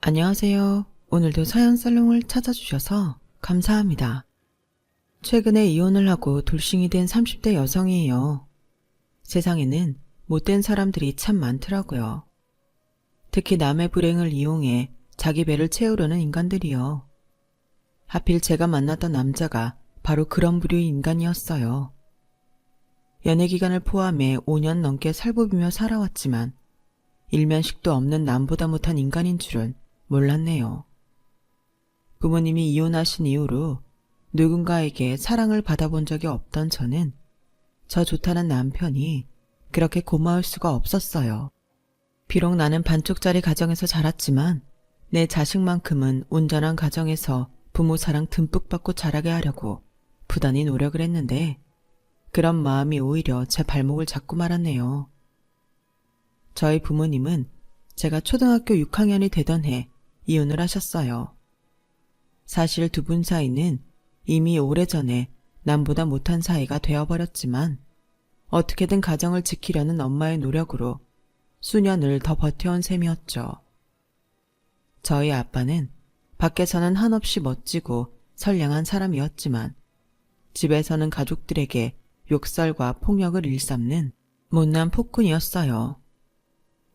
안녕하세요. 오늘도 사연살롱을 찾아주셔서 감사합니다. 최근에 이혼을 하고 돌싱이 된 30대 여성이에요. 세상에는 못된 사람들이 참 많더라고요. 특히 남의 불행을 이용해 자기 배를 채우려는 인간들이요. 하필 제가 만났던 남자가 바로 그런 부류의 인간이었어요. 연애기간을 포함해 5년 넘게 살보비며 살아왔지만 일면식도 없는 남보다 못한 인간인 줄은 몰랐네요. 부모님이 이혼하신 이후로 누군가에게 사랑을 받아본 적이 없던 저는 저 좋다는 남편이 그렇게 고마울 수가 없었어요. 비록 나는 반쪽짜리 가정에서 자랐지만 내 자식만큼은 온전한 가정에서 부모 사랑 듬뿍 받고 자라게 하려고 부단히 노력을 했는데 그런 마음이 오히려 제 발목을 잡고 말았네요. 저희 부모님은 제가 초등학교 6학년이 되던 해 이혼을 하셨어요. 사실 두 분 사이는 이미 오래전에 남보다 못한 사이가 되어버렸지만 어떻게든 가정을 지키려는 엄마의 노력으로 수년을 더 버텨온 셈이었죠. 저희 아빠는 밖에서는 한없이 멋지고 선량한 사람이었지만 집에서는 가족들에게 욕설과 폭력을 일삼는 못난 폭군이었어요.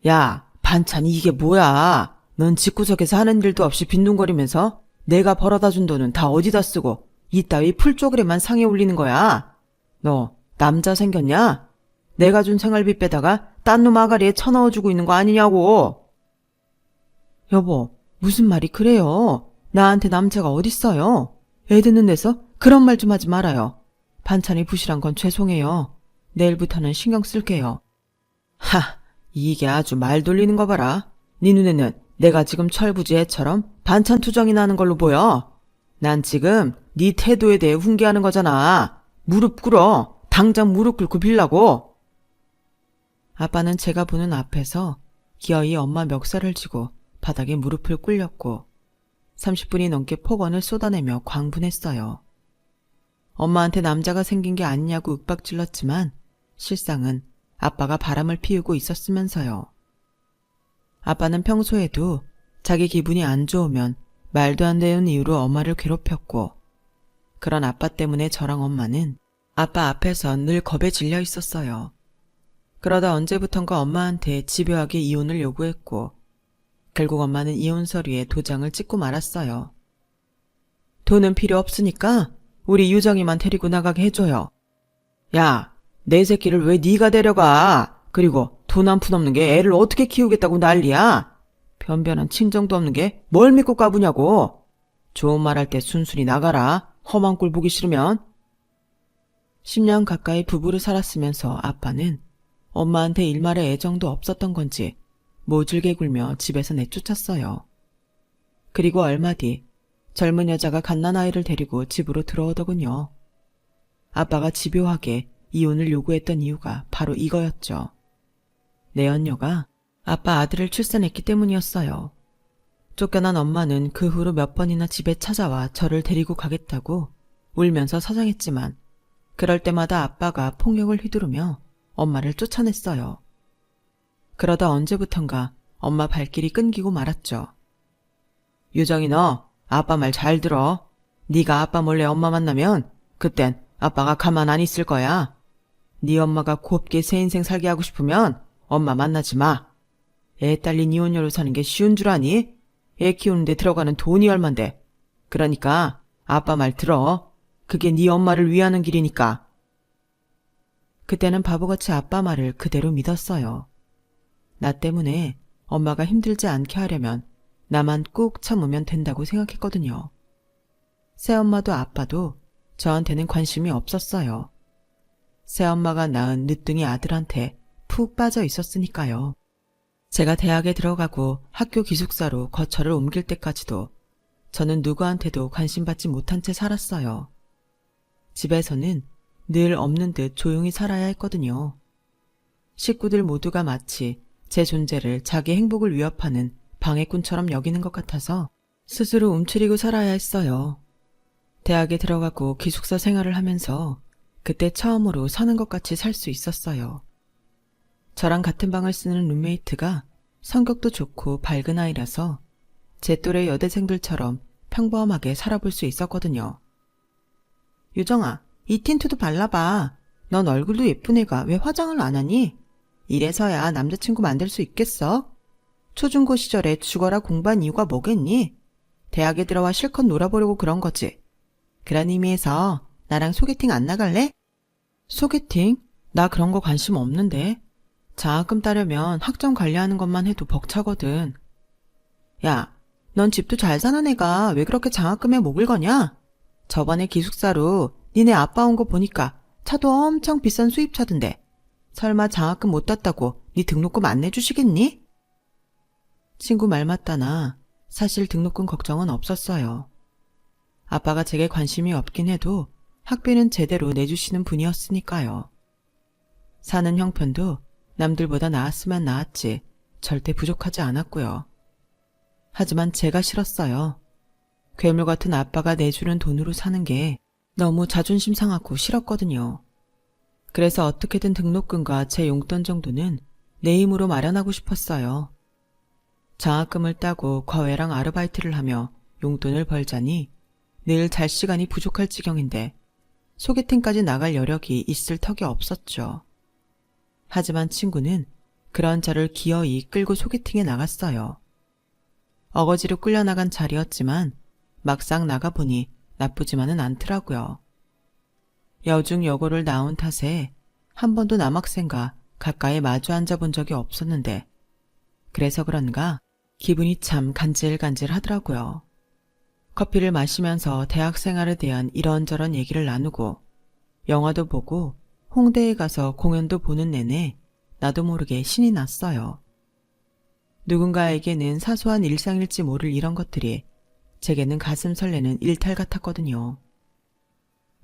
야, 반찬이 이게 뭐야? 넌 집구석에서 하는 일도 없이 빈둥거리면서 내가 벌어다 준 돈은 다 어디다 쓰고 이따위 풀쪼그레만 상에 올리는 거야? 너 남자 생겼냐? 내가 준 생활비 빼다가 딴 놈 아가리에 쳐넣어주고 있는 거 아니냐고. 여보, 무슨 말이 그래요? 나한테 남자가 어딨어요? 애 듣는 데서 그런 말 좀 하지 말아요. 반찬이 부실한 건 죄송해요. 내일부터는 신경 쓸게요. 하, 이게 아주 말 돌리는 거 봐라. 네 눈에는 내가 지금 철부지 애처럼 반찬 투정이 나는 걸로 보여. 난 지금 네 태도에 대해 훈계하는 거잖아. 무릎 꿇어. 당장 무릎 꿇고 빌라고. 아빠는 제가 보는 앞에서 기어이 엄마 멱살을 쥐고 바닥에 무릎을 꿇렸고 30분이 넘게 폭언을 쏟아내며 광분했어요. 엄마한테 남자가 생긴 게 아니냐고 윽박질렀지만 실상은 아빠가 바람을 피우고 있었으면서요. 아빠는 평소에도 자기 기분이 안 좋으면 말도 안 되는 이유로 엄마를 괴롭혔고 그런 아빠 때문에 저랑 엄마는 아빠 앞에서 늘 겁에 질려 있었어요. 그러다 언제부턴가 엄마한테 집요하게 이혼을 요구했고 결국 엄마는 이혼 서류에 도장을 찍고 말았어요. 돈은 필요 없으니까 우리 유정이만 데리고 나가게 해줘요. 야, 내 새끼를 왜 네가 데려가? 그리고 돈 한 푼 없는 게 애를 어떻게 키우겠다고 난리야? 변변한 친정도 없는 게 뭘 믿고 까부냐고. 좋은 말 할 때 순순히 나가라. 험한 꼴 보기 싫으면. 10년 가까이 부부로 살았으면서 아빠는 엄마한테 일말의 애정도 없었던 건지 모질게 굴며 집에서 내쫓았어요. 그리고 얼마 뒤 젊은 여자가 갓난아이를 데리고 집으로 들어오더군요. 아빠가 집요하게 이혼을 요구했던 이유가 바로 이거였죠. 내연녀가 아빠 아들을 출산했기 때문이었어요. 쫓겨난 엄마는 그 후로 몇 번이나 집에 찾아와 저를 데리고 가겠다고 울면서 사정했지만 그럴 때마다 아빠가 폭력을 휘두르며 엄마를 쫓아냈어요. 그러다 언제부턴가 엄마 발길이 끊기고 말았죠. 유정이 너 아빠 말 잘 들어. 네가 아빠 몰래 엄마 만나면 그땐 아빠가 가만 안 있을 거야. 네 엄마가 곱게 새 인생 살게 하고 싶으면 엄마 만나지 마. 애 딸린 이혼녀로 사는 게 쉬운 줄 아니? 애 키우는데 들어가는 돈이 얼만데. 그러니까 아빠 말 들어. 그게 네 엄마를 위하는 길이니까. 그때는 바보같이 아빠 말을 그대로 믿었어요. 나 때문에 엄마가 힘들지 않게 하려면 나만 꾹 참으면 된다고 생각했거든요. 새엄마도 아빠도 저한테는 관심이 없었어요. 새엄마가 낳은 늦둥이 아들한테 푹 빠져 있었으니까요. 제가 대학에 들어가고 학교 기숙사로 거처를 옮길 때까지도 저는 누구한테도 관심받지 못한 채 살았어요. 집에서는 늘 없는 듯 조용히 살아야 했거든요. 식구들 모두가 마치 제 존재를 자기 행복을 위협하는 방해꾼처럼 여기는 것 같아서 스스로 움츠리고 살아야 했어요. 대학에 들어가고 기숙사 생활을 하면서 그때 처음으로 사는 것 같이 살 수 있었어요. 저랑 같은 방을 쓰는 룸메이트가 성격도 좋고 밝은 아이라서 제 또래 여대생들처럼 평범하게 살아볼 수 있었거든요. 유정아, 이 틴트도 발라봐. 넌 얼굴도 예쁜 애가 왜 화장을 안 하니? 이래서야 남자친구 만들 수 있겠어? 초중고 시절에 죽어라 공부한 이유가 뭐겠니? 대학에 들어와 실컷 놀아보려고 그런 거지. 그런 의미에서 나랑 소개팅 안 나갈래? 소개팅? 나 그런 거 관심 없는데. 장학금 따려면 학점 관리하는 것만 해도 벅차거든. 야, 넌 집도 잘 사는 애가 왜 그렇게 장학금에 목을 거냐? 저번에 기숙사로 니네 아빠 온 거 보니까 차도 엄청 비싼 수입차던데. 설마 장학금 못 땄다고 니 등록금 안 내주시겠니? 친구 말 맞다나 사실 등록금 걱정은 없었어요. 아빠가 제게 관심이 없긴 해도 학비는 제대로 내주시는 분이었으니까요. 사는 형편도 남들보다 나았으면 나았지 절대 부족하지 않았고요. 하지만 제가 싫었어요. 괴물 같은 아빠가 내주는 돈으로 사는 게 너무 자존심 상하고 싫었거든요. 그래서 어떻게든 등록금과 제 용돈 정도는 내 힘으로 마련하고 싶었어요. 장학금을 따고 과외랑 아르바이트를 하며 용돈을 벌자니 늘 잘 시간이 부족할 지경인데 소개팅까지 나갈 여력이 있을 턱이 없었죠. 하지만 친구는 그런 저를 기어이 끌고 소개팅에 나갔어요. 어거지로 끌려나간 자리였지만 막상 나가보니 나쁘지만은 않더라고요. 여중 여고를 나온 탓에 한 번도 남학생과 가까이 마주 앉아본 적이 없었는데 그래서 그런가 기분이 참 간질간질 하더라고요. 커피를 마시면서 대학 생활에 대한 이런저런 얘기를 나누고 영화도 보고 홍대에 가서 공연도 보는 내내 나도 모르게 신이 났어요. 누군가에게는 사소한 일상일지 모를 이런 것들이 제게는 가슴 설레는 일탈 같았거든요.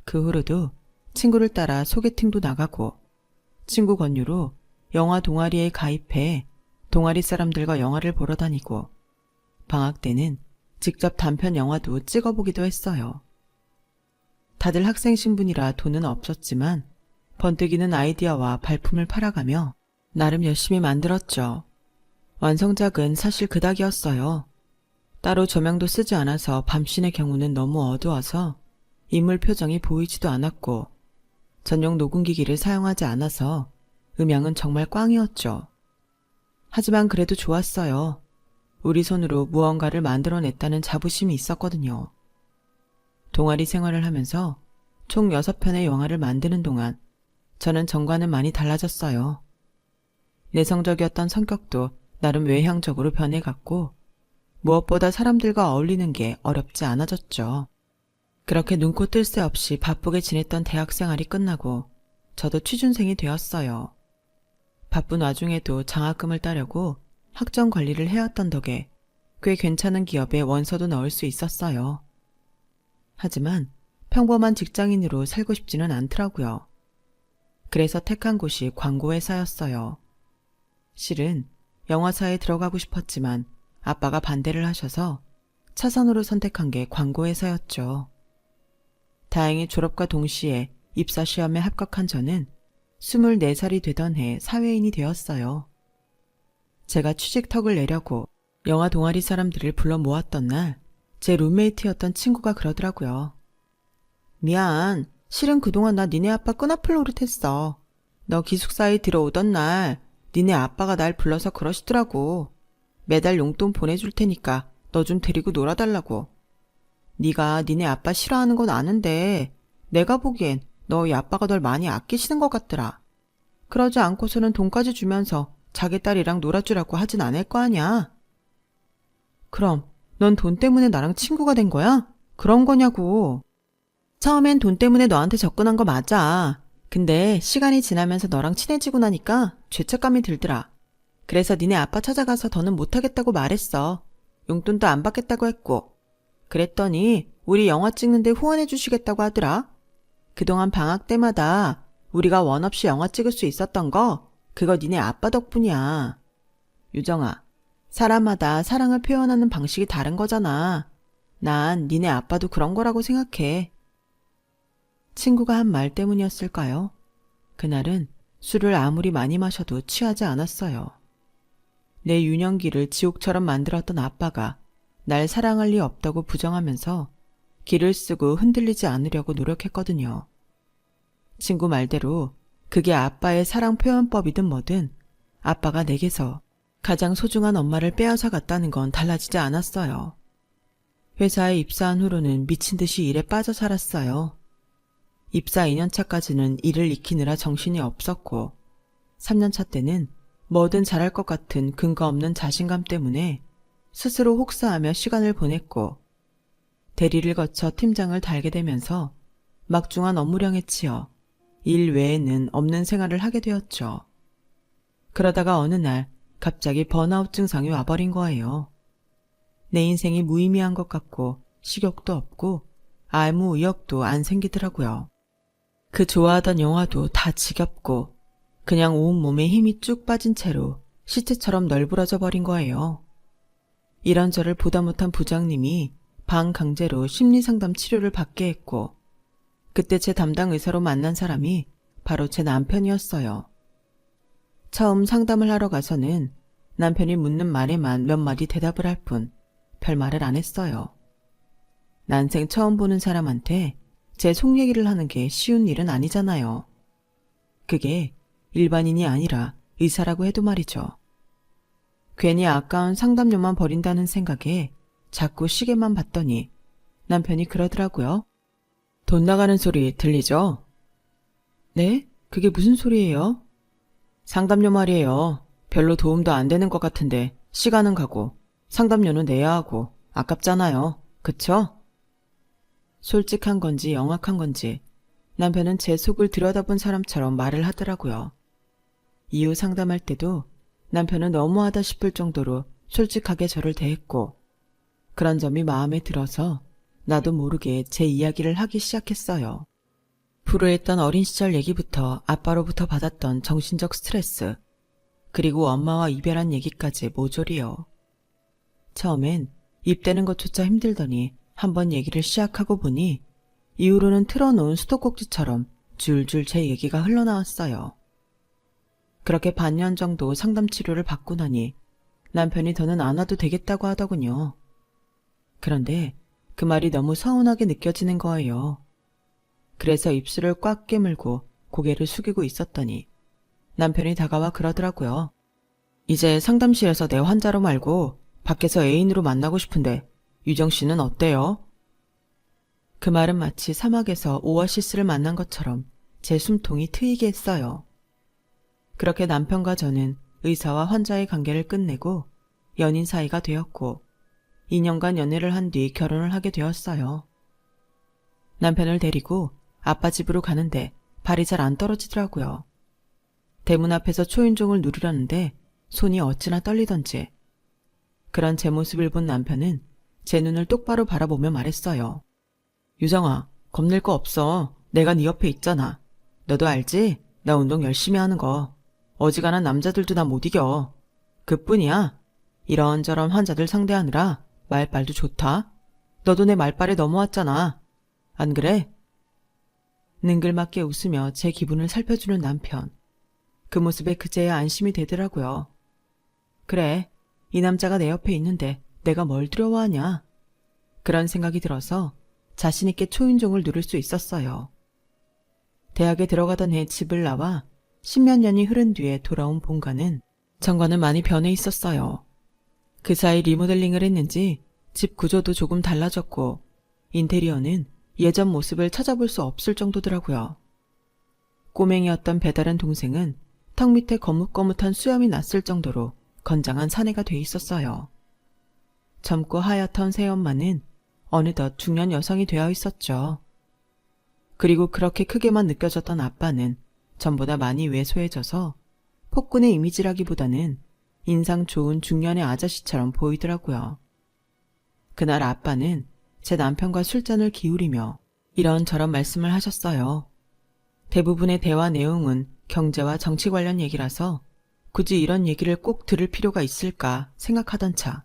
그 후로도 친구를 따라 소개팅도 나가고 친구 권유로 영화 동아리에 가입해 동아리 사람들과 영화를 보러 다니고 방학 때는 직접 단편 영화도 찍어보기도 했어요. 다들 학생 신분이라 돈은 없었지만 번뜩이는 아이디어와 발품을 팔아가며 나름 열심히 만들었죠. 완성작은 사실 그닥이었어요. 따로 조명도 쓰지 않아서 밤신의 경우는 너무 어두워서 인물 표정이 보이지도 않았고 전용 녹음기기를 사용하지 않아서 음향은 정말 꽝이었죠. 하지만 그래도 좋았어요. 우리 손으로 무언가를 만들어냈다는 자부심이 있었거든요. 동아리 생활을 하면서 총 6편의 영화를 만드는 동안 저는 전과는 많이 달라졌어요. 내성적이었던 성격도 나름 외향적으로 변해갔고 무엇보다 사람들과 어울리는 게 어렵지 않아졌죠. 그렇게 눈코 뜰 새 없이 바쁘게 지냈던 대학생활이 끝나고 저도 취준생이 되었어요. 바쁜 와중에도 장학금을 따려고 학점 관리를 해왔던 덕에 꽤 괜찮은 기업에 원서도 넣을 수 있었어요. 하지만 평범한 직장인으로 살고 싶지는 않더라고요. 그래서 택한 곳이 광고회사였어요. 실은 영화사에 들어가고 싶었지만 아빠가 반대를 하셔서 차선으로 선택한 게 광고회사였죠. 다행히 졸업과 동시에 입사시험에 합격한 저는 24살이 되던 해 사회인이 되었어요. 제가 취직턱을 내려고 영화 동아리 사람들을 불러 모았던 날 제 룸메이트였던 친구가 그러더라고요. 미안, 실은 그동안 나 니네 아빠 끈아플 노릇했어. 너 기숙사에 들어오던 날 니네 아빠가 날 불러서 그러시더라고. 매달 용돈 보내줄 테니까 너 좀 데리고 놀아달라고. 네가 니네 아빠 싫어하는 건 아는데 내가 보기엔 너희 아빠가 널 많이 아끼시는 것 같더라. 그러지 않고서는 돈까지 주면서 자기 딸이랑 놀아주라고 하진 않을 거 아냐. 그럼 넌 돈 때문에 나랑 친구가 된 거야? 그런 거냐고. 처음엔 돈 때문에 너한테 접근한 거 맞아. 근데 시간이 지나면서 너랑 친해지고 나니까 죄책감이 들더라. 그래서 니네 아빠 찾아가서 더는 못하겠다고 말했어. 용돈도 안 받겠다고 했고. 그랬더니 우리 영화 찍는데 후원해 주시겠다고 하더라. 그동안 방학 때마다 우리가 원 없이 영화 찍을 수 있었던 거 그거 니네 아빠 덕분이야. 유정아, 사람마다 사랑을 표현하는 방식이 다른 거잖아. 난 니네 아빠도 그런 거라고 생각해. 친구가 한 말 때문이었을까요? 그날은 술을 아무리 많이 마셔도 취하지 않았어요. 내 유년기를 지옥처럼 만들었던 아빠가 날 사랑할 리 없다고 부정하면서 기를 쓰고 흔들리지 않으려고 노력했거든요. 친구 말대로 그게 아빠의 사랑 표현법이든 뭐든 아빠가 내게서 가장 소중한 엄마를 빼앗아 갔다는 건 달라지지 않았어요. 회사에 입사한 후로는 미친 듯이 일에 빠져 살았어요. 입사 2년차까지는 일을 익히느라 정신이 없었고 3년차 때는 뭐든 잘할 것 같은 근거 없는 자신감 때문에 스스로 혹사하며 시간을 보냈고 대리를 거쳐 팀장을 달게 되면서 막중한 업무량에 치여 일 외에는 없는 생활을 하게 되었죠. 그러다가 어느 날 갑자기 번아웃 증상이 와버린 거예요. 내 인생이 무의미한 것 같고 식욕도 없고 아무 의욕도 안 생기더라고요. 그 좋아하던 영화도 다 지겹고 그냥 온몸에 힘이 쭉 빠진 채로 시체처럼 널브러져 버린 거예요. 이런저를 보다 못한 부장님이 반강제로 심리상담 치료를 받게 했고 그때 제 담당 의사로 만난 사람이 바로 제 남편이었어요. 처음 상담을 하러 가서는 남편이 묻는 말에만 몇 마디 대답을 할 뿐 별말을 안 했어요. 난생 처음 보는 사람한테 제 속 얘기를 하는 게 쉬운 일은 아니잖아요. 그게 일반인이 아니라 의사라고 해도 말이죠. 괜히 아까운 상담료만 버린다는 생각에 자꾸 시계만 봤더니 남편이 그러더라고요. 돈 나가는 소리 들리죠? 네? 그게 무슨 소리예요? 상담료 말이에요. 별로 도움도 안 되는 것 같은데 시간은 가고 상담료는 내야 하고 아깝잖아요. 그쵸? 솔직한 건지 영악한 건지 남편은 제 속을 들여다본 사람처럼 말을 하더라고요. 이후 상담할 때도 남편은 너무하다 싶을 정도로 솔직하게 저를 대했고 그런 점이 마음에 들어서 나도 모르게 제 이야기를 하기 시작했어요. 불우했던 어린 시절 얘기부터 아빠로부터 받았던 정신적 스트레스, 그리고 엄마와 이별한 얘기까지 모조리요. 처음엔 입대는 것조차 힘들더니 한번 얘기를 시작하고 보니 이후로는 틀어놓은 수도꼭지처럼 줄줄 제 얘기가 흘러나왔어요. 그렇게 반년 정도 상담 치료를 받고 나니 남편이 더는 안 와도 되겠다고 하더군요. 그런데 그 말이 너무 서운하게 느껴지는 거예요. 그래서 입술을 꽉 깨물고 고개를 숙이고 있었더니 남편이 다가와 그러더라고요. 이제 상담실에서 내 환자로 말고 밖에서 애인으로 만나고 싶은데 유정 씨는 어때요? 그 말은 마치 사막에서 오아시스를 만난 것처럼 제 숨통이 트이게 했어요. 그렇게 남편과 저는 의사와 환자의 관계를 끝내고 연인 사이가 되었고 2년간 연애를 한 뒤 결혼을 하게 되었어요. 남편을 데리고 아빠 집으로 가는데 발이 잘 안 떨어지더라고요. 대문 앞에서 초인종을 누르려는데 손이 어찌나 떨리던지. 그런 제 모습을 본 남편은 제 눈을 똑바로 바라보며 말했어요. 유정아, 겁낼 거 없어. 내가 네 옆에 있잖아. 너도 알지? 나 운동 열심히 하는 거. 어지간한 남자들도 나 못 이겨. 그뿐이야. 이런저런 환자들 상대하느라 말빨도 좋다. 너도 내 말빨에 넘어왔잖아. 안 그래? 능글맞게 웃으며 제 기분을 살펴주는 남편. 그 모습에 그제야 안심이 되더라고요. 그래, 이 남자가 내 옆에 있는데 내가 뭘 두려워하냐. 그런 생각이 들어서 자신 있게 초인종을 누를 수 있었어요. 대학에 들어가던 해 집을 나와 10몇 년이 흐른 뒤에 돌아온 본가는 전과는 많이 변해 있었어요. 그 사이 리모델링을 했는지 집 구조도 조금 달라졌고 인테리어는 예전 모습을 찾아볼 수 없을 정도더라고요. 꼬맹이였던 배다른 동생은 턱 밑에 거뭇거뭇한 수염이 났을 정도로 건장한 사내가 돼 있었어요. 젊고 하얗던 새엄마는 어느덧 중년 여성이 되어 있었죠. 그리고 그렇게 크게만 느껴졌던 아빠는 전보다 많이 왜소해져서 폭군의 이미지라기보다는 인상 좋은 중년의 아저씨처럼 보이더라고요. 그날 아빠는 제 남편과 술잔을 기울이며 이런저런 말씀을 하셨어요. 대부분의 대화 내용은 경제와 정치 관련 얘기라서 굳이 이런 얘기를 꼭 들을 필요가 있을까 생각하던 차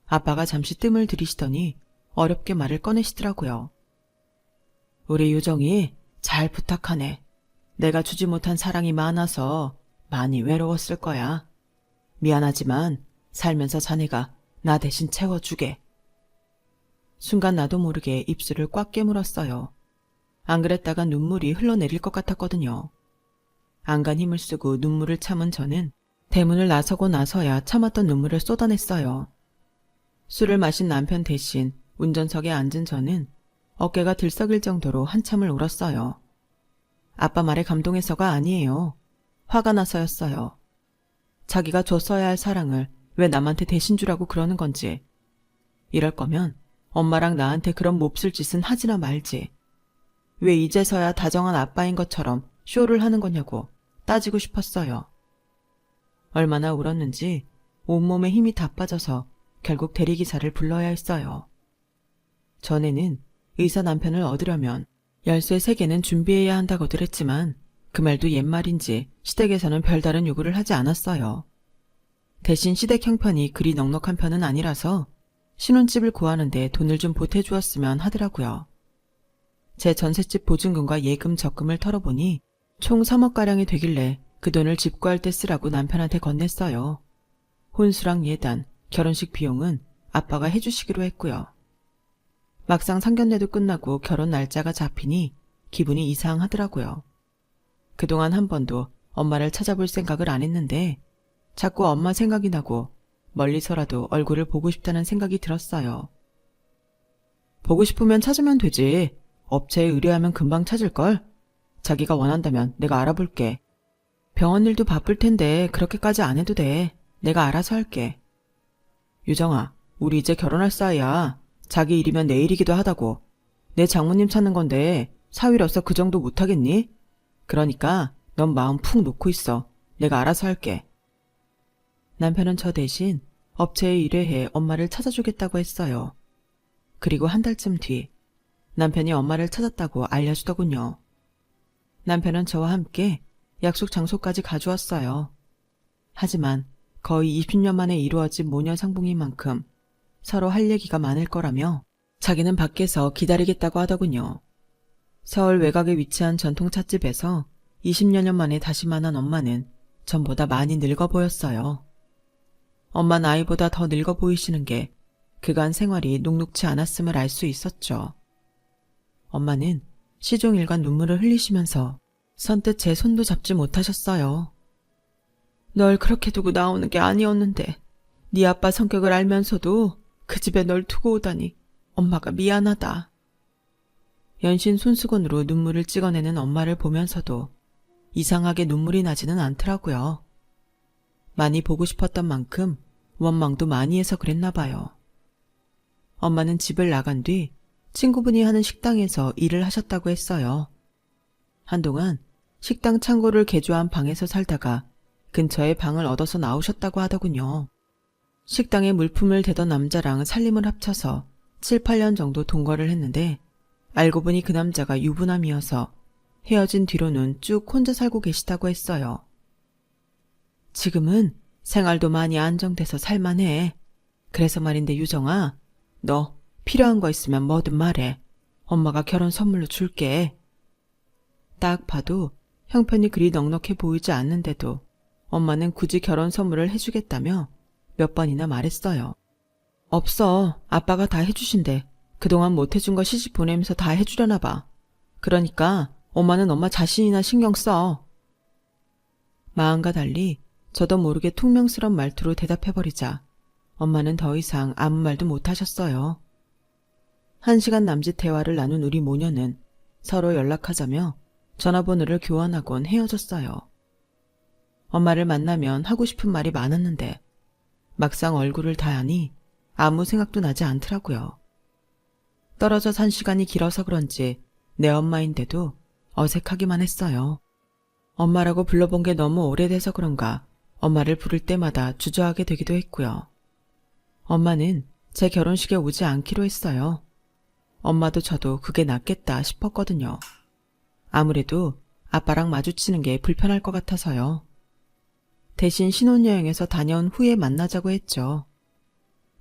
아빠가 잠시 뜸을 들이시더니 어렵게 말을 꺼내시더라고요. 우리 유정이 잘 부탁하네. 내가 주지 못한 사랑이 많아서 많이 외로웠을 거야. 미안하지만 살면서 자네가 나 대신 채워주게. 순간 나도 모르게 입술을 꽉 깨물었어요. 안 그랬다가 눈물이 흘러내릴 것 같았거든요. 안간 힘을 쓰고 눈물을 참은 저는 대문을 나서고 나서야 참았던 눈물을 쏟아냈어요. 술을 마신 남편 대신 운전석에 앉은 저는 어깨가 들썩일 정도로 한참을 울었어요. 아빠 말에 감동해서가 아니에요. 화가 나서였어요. 자기가 줬어야 할 사랑을 왜 남한테 대신 주라고 그러는 건지. 이럴 거면 엄마랑 나한테 그런 몹쓸 짓은 하지나 말지. 왜 이제서야 다정한 아빠인 것처럼 쇼를 하는 거냐고 따지고 싶었어요. 얼마나 울었는지 온몸에 힘이 다 빠져서 결국 대리기사를 불러야 했어요. 전에는 의사 남편을 얻으려면 열쇠 3개는 준비해야 한다고들 했지만 그 말도 옛말인지 시댁에서는 별다른 요구를 하지 않았어요. 대신 시댁 형편이 그리 넉넉한 편은 아니라서 신혼집을 구하는데 돈을 좀 보태주었으면 하더라고요. 제 전셋집 보증금과 예금 적금을 털어보니 총 3억가량이 되길래 그 돈을 집 구할 때 쓰라고 남편한테 건넸어요. 혼수랑 예단, 결혼식 비용은 아빠가 해주시기로 했고요. 막상 상견례도 끝나고 결혼 날짜가 잡히니 기분이 이상하더라고요. 그동안 한 번도 엄마를 찾아볼 생각을 안 했는데 자꾸 엄마 생각이 나고 멀리서라도 얼굴을 보고 싶다는 생각이 들었어요. 보고 싶으면 찾으면 되지. 업체에 의뢰하면 금방 찾을걸? 자기가 원한다면 내가 알아볼게. 병원 일도 바쁠 텐데 그렇게까지 안 해도 돼. 내가 알아서 할게. 유정아, 우리 이제 결혼할 사이야. 자기 일이면 내 일이기도 하다고. 내 장모님 찾는 건데 사위로서 그 정도 못하겠니? 그러니까 넌 마음 푹 놓고 있어. 내가 알아서 할게. 남편은 저 대신 업체에 의뢰해 엄마를 찾아주겠다고 했어요. 그리고 한 달쯤 뒤 남편이 엄마를 찾았다고 알려주더군요. 남편은 저와 함께 약속 장소까지 가주었어요. 하지만 거의 20년 만에 이루어진 모녀 상봉인 만큼 서로 할 얘기가 많을 거라며 자기는 밖에서 기다리겠다고 하더군요. 서울 외곽에 위치한 전통 찻집에서 20여 년 만에 다시 만난 엄마는 전보다 많이 늙어 보였어요. 엄마 나이보다 더 늙어 보이시는 게 그간 생활이 녹록지 않았음을 알 수 있었죠. 엄마는 시종일관 눈물을 흘리시면서 선뜻 제 손도 잡지 못하셨어요. 널 그렇게 두고 나오는 게 아니었는데 네 아빠 성격을 알면서도 그 집에 널 두고 오다니 엄마가 미안하다. 연신 손수건으로 눈물을 찍어내는 엄마를 보면서도 이상하게 눈물이 나지는 않더라고요. 많이 보고 싶었던 만큼 원망도 많이 해서 그랬나 봐요. 엄마는 집을 나간 뒤 친구분이 하는 식당에서 일을 하셨다고 했어요. 한동안 식당 창고를 개조한 방에서 살다가 근처에 방을 얻어서 나오셨다고 하더군요. 식당에 물품을 대던 남자랑 살림을 합쳐서 7, 8년 정도 동거를 했는데 알고 보니 그 남자가 유부남이어서 헤어진 뒤로는 쭉 혼자 살고 계시다고 했어요. 지금은 생활도 많이 안정돼서 살만해. 그래서 말인데 유정아, 너 필요한 거 있으면 뭐든 말해. 엄마가 결혼 선물로 줄게. 딱 봐도 형편이 그리 넉넉해 보이지 않는데도 엄마는 굳이 결혼 선물을 해주겠다며 몇 번이나 말했어요. 없어. 아빠가 다 해주신대. 그동안 못 해준 거 시집 보내면서 다 해주려나 봐. 그러니까 엄마는 엄마 자신이나 신경 써. 마음과 달리 저도 모르게 퉁명스런 말투로 대답해버리자 엄마는 더 이상 아무 말도 못하셨어요. 1시간 남짓 대화를 나눈 우리 모녀는 서로 연락하자며 전화번호를 교환하곤 헤어졌어요. 엄마를 만나면 하고 싶은 말이 많았는데 막상 얼굴을 다하니 아무 생각도 나지 않더라고요. 떨어져 산 시간이 길어서 그런지 내 엄마인데도 어색하기만 했어요. 엄마라고 불러본 게 너무 오래돼서 그런가 엄마를 부를 때마다 주저하게 되기도 했고요. 엄마는 제 결혼식에 오지 않기로 했어요. 엄마도 저도 그게 낫겠다 싶었거든요. 아무래도 아빠랑 마주치는 게 불편할 것 같아서요. 대신 신혼여행에서 다녀온 후에 만나자고 했죠.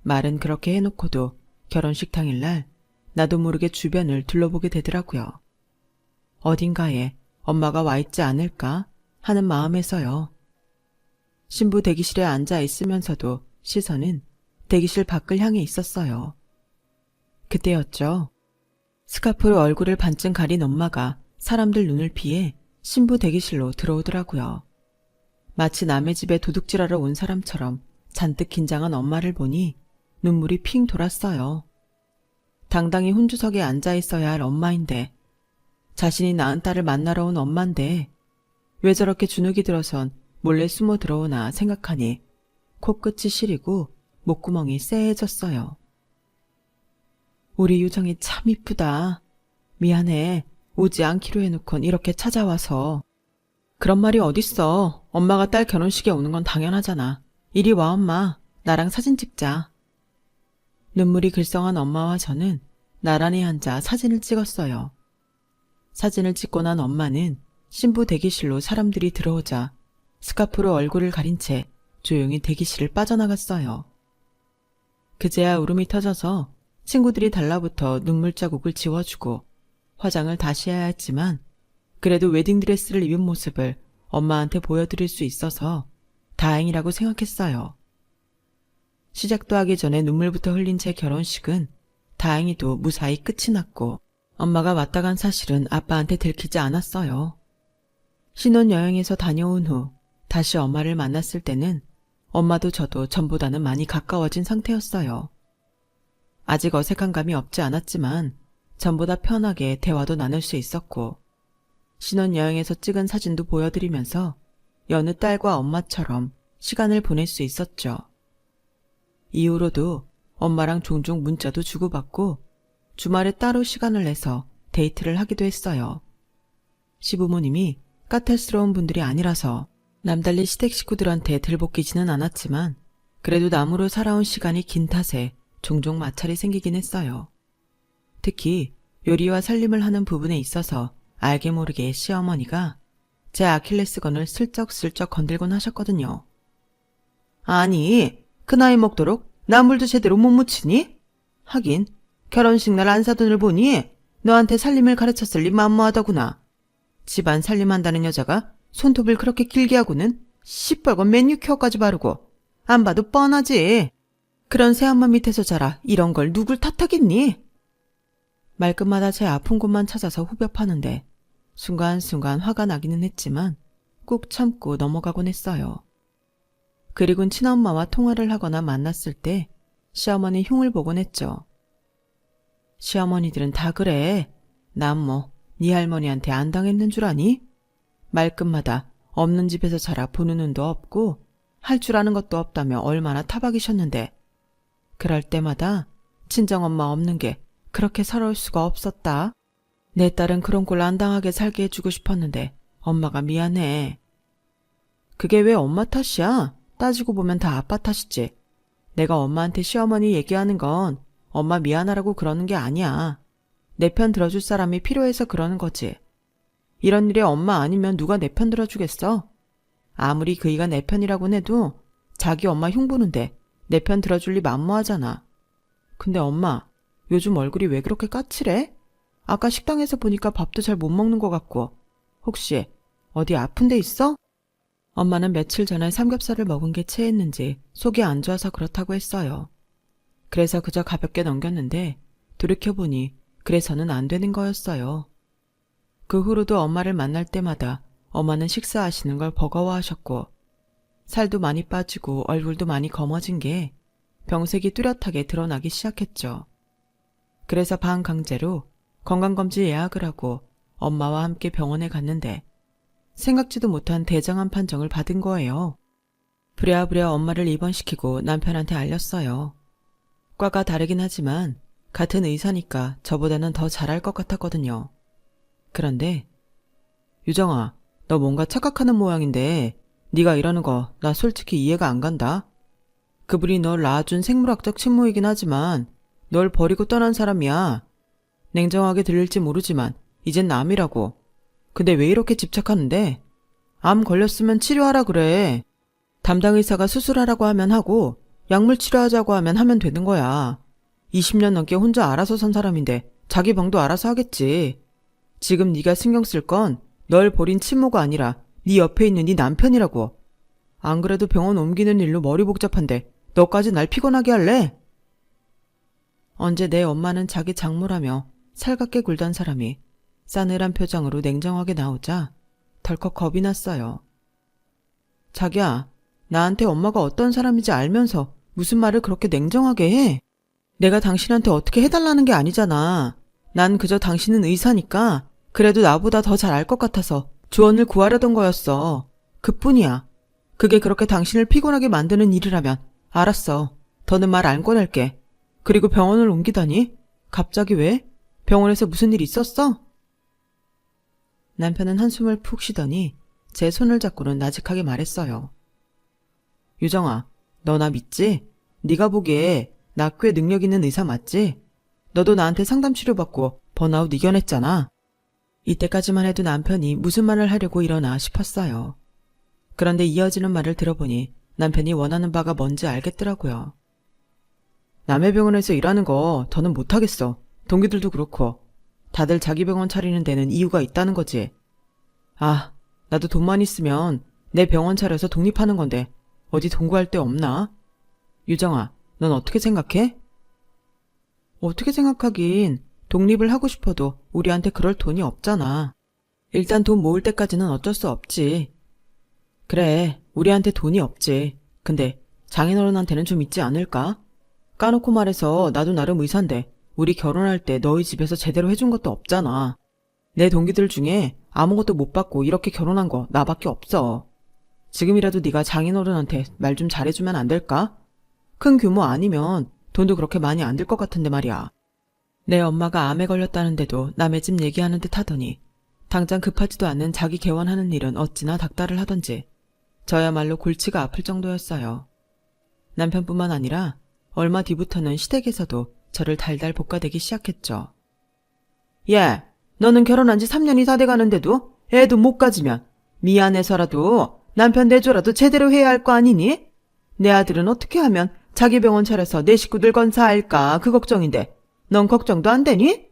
말은 그렇게 해놓고도 결혼식 당일날 나도 모르게 주변을 둘러보게 되더라고요. 어딘가에 엄마가 와 있지 않을까 하는 마음에서요. 신부 대기실에 앉아 있으면서도 시선은 대기실 밖을 향해 있었어요. 그때였죠. 스카프로 얼굴을 반쯤 가린 엄마가 사람들 눈을 피해 신부 대기실로 들어오더라고요. 마치 남의 집에 도둑질하러 온 사람처럼 잔뜩 긴장한 엄마를 보니 눈물이 핑 돌았어요. 당당히 혼주석에 앉아 있어야 할 엄마인데, 자신이 낳은 딸을 만나러 온 엄마인데 왜 저렇게 주눅이 들어선 몰래 숨어 들어오나 생각하니 코끝이 시리고 목구멍이 쎄해졌어요. 우리 유정이 참 이쁘다. 미안해. 오지 않기로 해놓곤 이렇게 찾아와서. 그런 말이 어딨어. 엄마가 딸 결혼식에 오는 건 당연하잖아. 이리 와 엄마. 나랑 사진 찍자. 눈물이 글썽한 엄마와 저는 나란히 앉아 사진을 찍었어요. 사진을 찍고 난 엄마는 신부 대기실로 사람들이 들어오자 스카프로 얼굴을 가린 채 조용히 대기실을 빠져나갔어요. 그제야 울음이 터져서 친구들이 달라붙어 눈물 자국을 지워주고 화장을 다시 해야 했지만 그래도 웨딩드레스를 입은 모습을 엄마한테 보여드릴 수 있어서 다행이라고 생각했어요. 시작도 하기 전에 눈물부터 흘린 제 결혼식은 다행히도 무사히 끝이 났고 엄마가 왔다 간 사실은 아빠한테 들키지 않았어요. 신혼여행에서 다녀온 후 다시 엄마를 만났을 때는 엄마도 저도 전보다는 많이 가까워진 상태였어요. 아직 어색한 감이 없지 않았지만 전보다 편하게 대화도 나눌 수 있었고 신혼여행에서 찍은 사진도 보여드리면서 여느 딸과 엄마처럼 시간을 보낼 수 있었죠. 이후로도 엄마랑 종종 문자도 주고받고 주말에 따로 시간을 내서 데이트를 하기도 했어요. 시부모님이 까탈스러운 분들이 아니라서 남달리 시댁 식구들한테 들볶이지는 않았지만 그래도 남으로 살아온 시간이 긴 탓에 종종 마찰이 생기긴 했어요. 특히 요리와 살림을 하는 부분에 있어서 알게 모르게 시어머니가 제 아킬레스건을 슬쩍슬쩍 건들곤 하셨거든요. 아니, 그 나이 먹도록 나물도 제대로 못 무치니? 하긴 결혼식 날 안 사돈을 보니 너한테 살림을 가르쳤을 리 만무하더구나. 집안 살림한다는 여자가 손톱을 그렇게 길게 하고는 시뻘건 매니큐어까지 바르고 안 봐도 뻔하지. 그런 새엄마 밑에서 자라 이런 걸 누굴 탓하겠니? 말끝마다 제 아픈 곳만 찾아서 후벼 파는데 순간순간 화가 나기는 했지만 꾹 참고 넘어가곤 했어요. 그리곤 친엄마와 통화를 하거나 만났을 때 시어머니 흉을 보곤 했죠. 시어머니들은 다 그래. 난 뭐 네 할머니한테 안 당했는 줄 아니? 말끝마다 없는 집에서 자라 보는 눈도 없고 할 줄 아는 것도 없다며 얼마나 타박이셨는데 그럴 때마다 친정엄마 없는 게 그렇게 서러울 수가 없었다. 내 딸은 그런 꼴 안 당하게 살게 해주고 싶었는데 엄마가 미안해. 그게 왜 엄마 탓이야? 따지고 보면 다 아빠 탓이지. 내가 엄마한테 시어머니 얘기하는 건 엄마 미안하라고 그러는 게 아니야. 내 편 들어줄 사람이 필요해서 그러는 거지. 이런 일에 엄마 아니면 누가 내 편 들어주겠어? 아무리 그이가 내 편이라고는 해도 자기 엄마 흉보는데 내 편 들어줄 리 만무하잖아. 근데 엄마, 요즘 얼굴이 왜 그렇게 까칠해? 아까 식당에서 보니까 밥도 잘 못 먹는 것 같고 혹시 어디 아픈 데 있어? 엄마는 며칠 전에 삼겹살을 먹은 게 체했는지 속이 안 좋아서 그렇다고 했어요. 그래서 그저 가볍게 넘겼는데 돌이켜보니 그래서는 안 되는 거였어요. 그 후로도 엄마를 만날 때마다 엄마는 식사하시는 걸 버거워하셨고 살도 많이 빠지고 얼굴도 많이 검어진 게 병색이 뚜렷하게 드러나기 시작했죠. 그래서 반강제로 건강검진 예약을 하고 엄마와 함께 병원에 갔는데 생각지도 못한 대장암 판정을 받은 거예요. 부랴부랴 엄마를 입원시키고 남편한테 알렸어요. 과가 다르긴 하지만 같은 의사니까 저보다는 더 잘할 것 같았거든요. 그런데 유정아, 너 뭔가 착각하는 모양인데 네가 이러는 거 나 솔직히 이해가 안 간다. 그분이 널 낳아준 생물학적 친모이긴 하지만 널 버리고 떠난 사람이야. 냉정하게 들릴지 모르지만 이젠 남이라고. 근데 왜 이렇게 집착하는데? 암 걸렸으면 치료하라 그래. 담당 의사가 수술하라고 하면 하고 약물 치료하자고 하면 되는 거야. 20년 넘게 혼자 알아서 산 사람인데 자기 병도 알아서 하겠지. 지금 네가 신경 쓸 건 널 버린 친모가 아니라 네 옆에 있는 네 남편이라고. 안 그래도 병원 옮기는 일로 머리 복잡한데 너까지 날 피곤하게 할래? 언제 내 엄마는 자기 장모라며 살갑게 굴던 사람이 싸늘한 표정으로 냉정하게 나오자 덜컥 겁이 났어요. 자기야, 나한테 엄마가 어떤 사람인지 알면서 무슨 말을 그렇게 냉정하게 해? 내가 당신한테 어떻게 해달라는 게 아니잖아. 난 그저 당신은 의사니까 그래도 나보다 더 잘 알 것 같아서 조언을 구하려던 거였어. 그뿐이야. 그게 그렇게 당신을 피곤하게 만드는 일이라면 알았어. 더는 말 안 꺼낼게. 그리고 병원을 옮기다니? 갑자기 왜? 병원에서 무슨 일 있었어? 남편은 한숨을 푹 쉬더니 제 손을 잡고는 나직하게 말했어요. 유정아, 너 나 믿지? 네가 보기에 나 꽤 능력 있는 의사 맞지? 너도 나한테 상담 치료받고 번아웃 이겨냈잖아. 이때까지만 해도 남편이 무슨 말을 하려고 이러나 싶었어요. 그런데 이어지는 말을 들어보니 남편이 원하는 바가 뭔지 알겠더라고요. 남의 병원에서 일하는 거 더는 못하겠어. 동기들도 그렇고. 다들 자기 병원 차리는 데는 이유가 있다는 거지. 아, 나도 돈만 있으면 내 병원 차려서 독립하는 건데 어디 동구할 데 없나? 유정아, 넌 어떻게 생각해? 어떻게 생각하긴 독립을 하고 싶어도 우리한테 그럴 돈이 없잖아. 일단 돈 모을 때까지는 어쩔 수 없지. 그래, 우리한테 돈이 없지. 근데 장인어른한테는 좀 있지 않을까? 까놓고 말해서 나도 나름 의사인데 우리 결혼할 때 너희 집에서 제대로 해준 것도 없잖아. 내 동기들 중에 아무것도 못 받고 이렇게 결혼한 거 나밖에 없어. 지금이라도 네가 장인어른한테 말 좀 잘해주면 안 될까? 큰 규모 아니면 돈도 그렇게 많이 안 들 것 같은데 말이야. 내 엄마가 암에 걸렸다는데도 남의 집 얘기하는 듯 하더니 당장 급하지도 않는 자기 개원하는 일은 어찌나 닥달을 하던지 저야말로 골치가 아플 정도였어요. 남편뿐만 아니라 얼마 뒤부터는 시댁에서도 저를 달달 볶아대기 시작했죠. 예, 너는 결혼한 지 3년이 다 돼가는데도 애도 못 가지면 미안해서라도 남편 내조라도 제대로 해야 할 거 아니니? 내 아들은 어떻게 하면 자기 병원 차려서 내 식구들 건사할까 그 걱정인데 넌 걱정도 안 되니?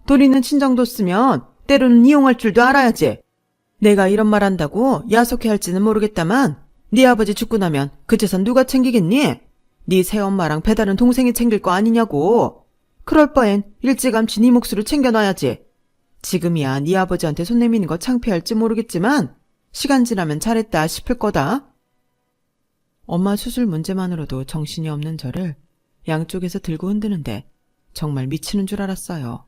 돈 있는 친정도 쓰면 때로는 이용할 줄도 알아야지. 내가 이런 말 한다고 야속해 할지는 모르겠다만 네 아버지 죽고 나면 그 재산 누가 챙기겠니? 네 새엄마랑 배다른 동생이 챙길 거 아니냐고. 그럴 바엔 일찌감치 네 몫으로 챙겨놔야지. 지금이야 네 아버지한테 손 내미는 거 창피할지 모르겠지만 시간 지나면 잘했다 싶을 거다. 엄마 수술 문제만으로도 정신이 없는 저를 양쪽에서 들고 흔드는데 정말 미치는 줄 알았어요.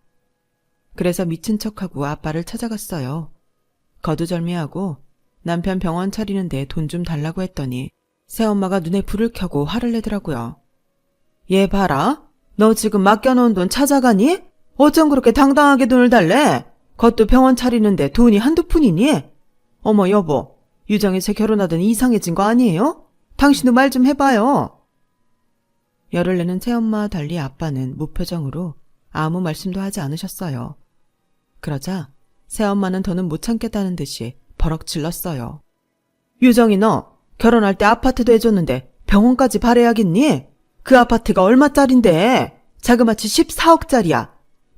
그래서 미친 척하고 아빠를 찾아갔어요. 거두절미하고 남편 병원 차리는데 돈 좀 달라고 했더니 새엄마가 눈에 불을 켜고 화를 내더라고요. 얘 봐라. 너 지금 맡겨놓은 돈 찾아가니? 어쩜 그렇게 당당하게 돈을 달래? 그것도 병원 차리는데 돈이 한두 푼이니? 어머 여보, 유정이 제 결혼하더니 이상해진 거 아니에요? 당신도 말 좀 해봐요. 열을 내는 새엄마와 달리 아빠는 무표정으로 아무 말씀도 하지 않으셨어요. 그러자 새엄마는 더는 못 참겠다는 듯이 버럭 질렀어요. 유정이 너 결혼할 때 아파트도 해줬는데 병원까지 바래야겠니? 그 아파트가 얼마짜린데? 자그마치 14억짜리야.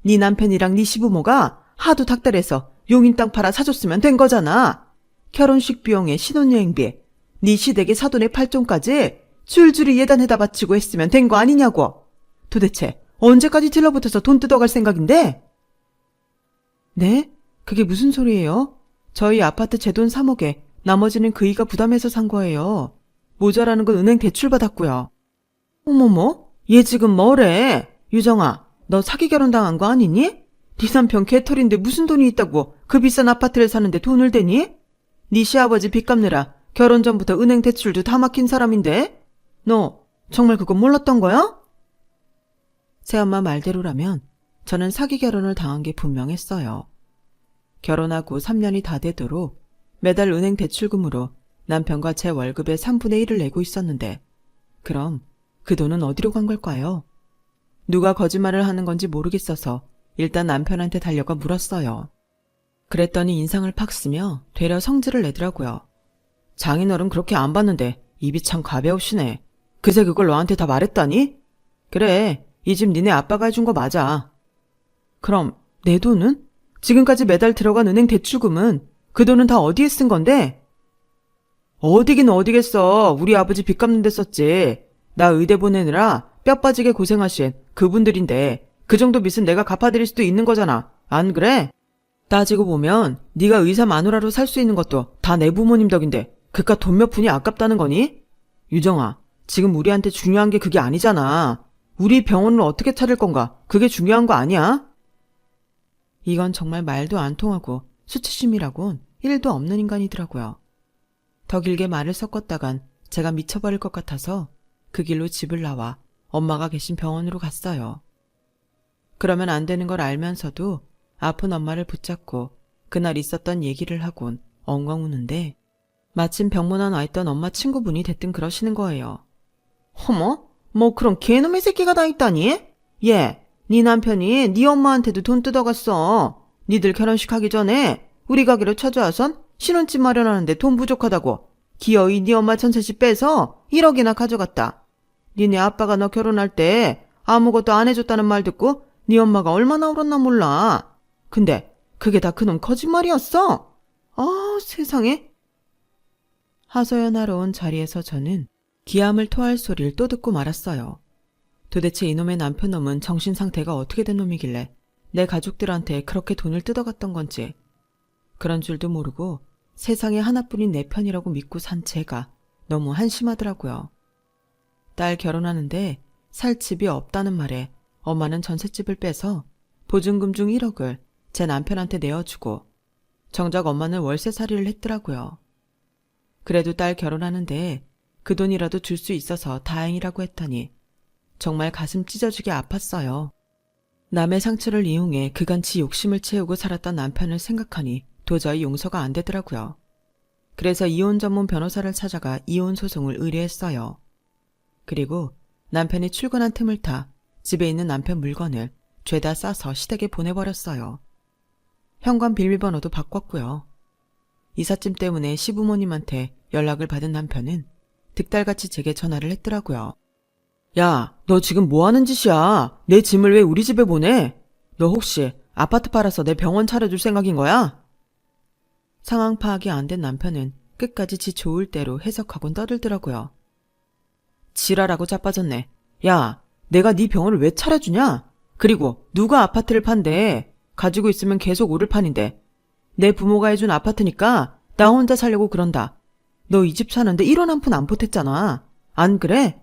네 남편이랑 네 시부모가 하도 닥달해서 용인 땅 팔아 사줬으면 된 거잖아. 결혼식 비용에 신혼여행비, 네 시댁의 사돈의 팔종까지 줄줄이 예단해다 바치고 했으면 된 거 아니냐고. 도대체 언제까지 들러붙어서 돈 뜯어갈 생각인데? 네? 그게 무슨 소리예요? 저희 아파트 제 돈 3억에 나머지는 그이가 부담해서 산 거예요. 모자라는 건 은행 대출 받았고요. 어머머, 얘 지금 뭐래? 유정아, 너 사기 결혼 당한 거 아니니? 네 남편 개털인데 무슨 돈이 있다고 그 비싼 아파트를 사는데 돈을 대니? 네 시아버지 빚 갚느라 결혼 전부터 은행 대출도 다 막힌 사람인데? 너 정말 그거 몰랐던 거야? 새엄마 말대로라면 저는 사기 결혼을 당한 게 분명했어요. 결혼하고 3년이 다 되도록 매달 은행 대출금으로 남편과 제 월급의 3분의 1을 내고 있었는데 그럼 그 돈은 어디로 간 걸까요? 누가 거짓말을 하는 건지 모르겠어서 일단 남편한테 달려가 물었어요. 그랬더니 인상을 팍 쓰며 되려 성질을 내더라고요. 장인어른 그렇게 안 봤는데 입이 참 가벼우시네. 그새 그걸 너한테 다 말했다니? 그래, 이 집 니네 아빠가 해준 거 맞아. 그럼 내 돈은? 지금까지 매달 들어간 은행 대출금은 그 돈은 다 어디에 쓴 건데? 어디긴 어디겠어. 우리 아버지 빚 갚는 데 썼지. 나 의대 보내느라 뼈 빠지게 고생하신 그분들인데 그 정도 빚은 내가 갚아드릴 수도 있는 거잖아. 안 그래? 따지고 보면 네가 의사 마누라로 살 수 있는 것도 다 내 부모님 덕인데 그깟 돈 몇 푼이 아깝다는 거니? 유정아, 지금 우리한테 중요한 게 그게 아니잖아. 우리 병원을 어떻게 차릴 건가? 그게 중요한 거 아니야? 이건 정말 말도 안 통하고 수치심이라곤 1도 없는 인간이더라고요. 더 길게 말을 섞었다간 제가 미쳐버릴 것 같아서 그 길로 집을 나와 엄마가 계신 병원으로 갔어요. 그러면 안 되는 걸 알면서도 아픈 엄마를 붙잡고 그날 있었던 얘기를 하곤 엉엉 우는데 마침 병문안 와 있던 엄마 친구분이 대뜸 그러시는 거예요. 어머? 뭐 그런 개놈의 새끼가 다 있다니? 얘, 네 남편이 네 엄마한테도 돈 뜯어갔어. 니들 결혼식 하기 전에 우리 가게로 찾아와선 신혼집 마련하는데 돈 부족하다고 기어이 네 엄마 전셋집 빼서 1억이나 가져갔다. 니네 아빠가 너 결혼할 때 아무것도 안 해줬다는 말 듣고 네 엄마가 얼마나 울었나 몰라. 근데 그게 다 그놈 거짓말이었어? 아, 세상에. 하소연하러 온 자리에서 저는 기함을 토할 소리를 또 듣고 말았어요. 도대체 이놈의 남편놈은 정신상태가 어떻게 된 놈이길래 내 가족들한테 그렇게 돈을 뜯어갔던 건지. 그런 줄도 모르고 세상에 하나뿐인 내 편이라고 믿고 산 제가 너무 한심하더라고요. 딸 결혼하는데 살 집이 없다는 말에 엄마는 전셋집을 빼서 보증금 중 1억을 제 남편한테 내어주고 정작 엄마는 월세살이를 했더라고요. 그래도 딸 결혼하는데 그 돈이라도 줄 수 있어서 다행이라고 했더니 정말 가슴 찢어지게 아팠어요. 남의 상처를 이용해 그간 지 욕심을 채우고 살았던 남편을 생각하니 도저히 용서가 안 되더라고요. 그래서 이혼 전문 변호사를 찾아가 이혼 소송을 의뢰했어요. 그리고 남편이 출근한 틈을 타 집에 있는 남편 물건을 죄다 싸서 시댁에 보내버렸어요. 현관 비밀번호도 바꿨고요. 이삿짐 때문에 시부모님한테 연락을 받은 남편은 득달같이 제게 전화를 했더라고요. 야, 너 지금 뭐 하는 짓이야? 내 짐을 왜 우리 집에 보내? 너 혹시 아파트 팔아서 내 병원 차려줄 생각인 거야? 상황 파악이 안 된 남편은 끝까지 지 좋을 대로 해석하곤 떠들더라고요. 지랄하고 자빠졌네. 야, 내가 네 병원을 왜 차려주냐? 그리고 누가 아파트를 판대? 가지고 있으면 계속 오를 판인데. 내 부모가 해준 아파트니까 나 혼자 살려고 그런다. 너 이 집 사는데 1원 한 푼 안 보탰잖아. 안 그래?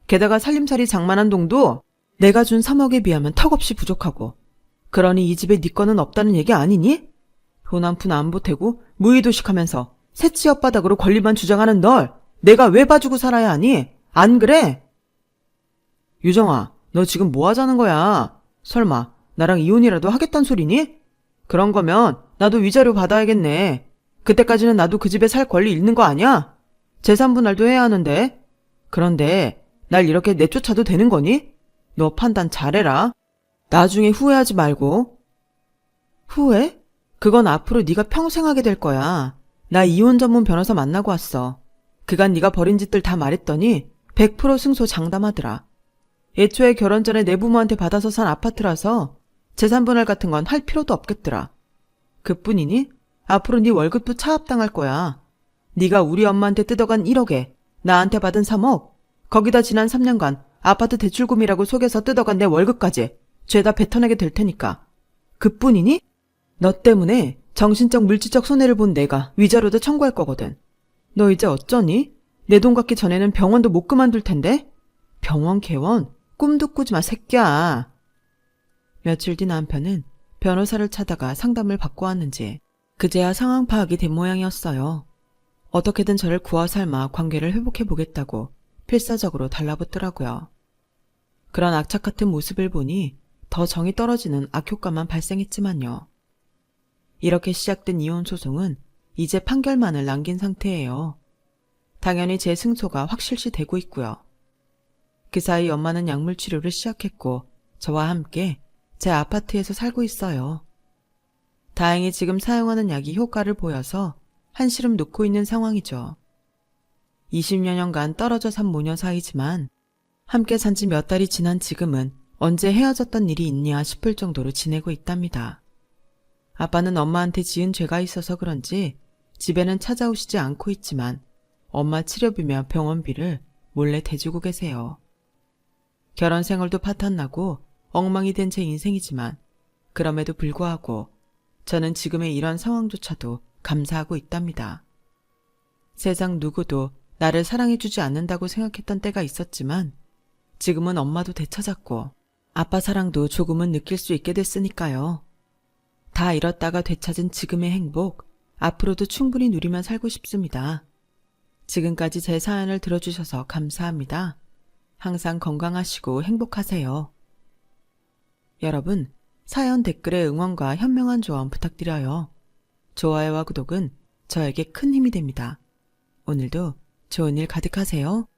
게다가 살림살이 장만한 돈도 내가 준 3억에 비하면 턱없이 부족하고. 그러니 이 집에 네 거는 없다는 얘기 아니니? 돈 한 푼 안 보태고 무의도식하면서 새치 엇바닥으로 권리만 주장하는 널 내가 왜 봐주고 살아야 하니? 안 그래? 유정아, 너 지금 뭐 하자는 거야? 설마 나랑 이혼이라도 하겠단 소리니? 그런 거면 나도 위자료 받아야겠네. 그때까지는 나도 그 집에 살 권리 있는 거 아니야? 재산 분할도 해야 하는데. 그런데 날 이렇게 내쫓아도 되는 거니? 너 판단 잘해라. 나중에 후회하지 말고. 후회? 그건 앞으로 네가 평생 하게 될 거야. 나 이혼 전문 변호사 만나고 왔어. 그간 네가 벌인 짓들 다 말했더니 100% 승소 장담하더라. 애초에 결혼 전에 내 부모한테 받아서 산 아파트라서 재산 분할 같은 건 할 필요도 없겠더라. 그뿐이니 앞으로 네 월급도 차압당할 거야. 네가 우리 엄마한테 뜯어간 1억에 나한테 받은 3억, 거기다 지난 3년간 아파트 대출금이라고 속여서 뜯어간 내 월급까지 죄다 뱉어내게 될 테니까. 그뿐이니? 너 때문에 정신적 물질적 손해를 본 내가 위자료도 청구할 거거든. 너 이제 어쩌니? 내 돈 갚기 전에는 병원도 못 그만둘 텐데? 병원 개원? 꿈도 꾸지 마, 새끼야. 며칠 뒤 남편은 변호사를 찾아가 상담을 받고 왔는지 그제야 상황 파악이 된 모양이었어요. 어떻게든 저를 구워 삶아 관계를 회복해보겠다고 필사적으로 달라붙더라고요. 그런 악착 같은 모습을 보니 더 정이 떨어지는 악효과만 발생했지만요. 이렇게 시작된 이혼 소송은 이제 판결만을 남긴 상태예요. 당연히 제 승소가 확실시 되고 있고요. 그 사이 엄마는 약물 치료를 시작했고 저와 함께 제 아파트에서 살고 있어요. 다행히 지금 사용하는 약이 효과를 보여서 한시름 놓고 있는 상황이죠. 20여 년간 떨어져 산 모녀 사이지만 함께 산 지 몇 달이 지난 지금은 언제 헤어졌던 일이 있냐 싶을 정도로 지내고 있답니다. 아빠는 엄마한테 지은 죄가 있어서 그런지 집에는 찾아오시지 않고 있지만 엄마 치료비며 병원비를 몰래 대주고 계세요. 결혼 생활도 파탄나고 엉망이 된 제 인생이지만 그럼에도 불구하고 저는 지금의 이런 상황조차도 감사하고 있답니다. 세상 누구도 나를 사랑해주지 않는다고 생각했던 때가 있었지만 지금은 엄마도 되찾았고 아빠 사랑도 조금은 느낄 수 있게 됐으니까요. 다 잃었다가 되찾은 지금의 행복, 앞으로도 충분히 누리며 살고 싶습니다. 지금까지 제 사연을 들어주셔서 감사합니다. 항상 건강하시고 행복하세요. 여러분, 사연 댓글에 응원과 현명한 조언 부탁드려요. 좋아요와 구독은 저에게 큰 힘이 됩니다. 오늘도 좋은 일 가득하세요.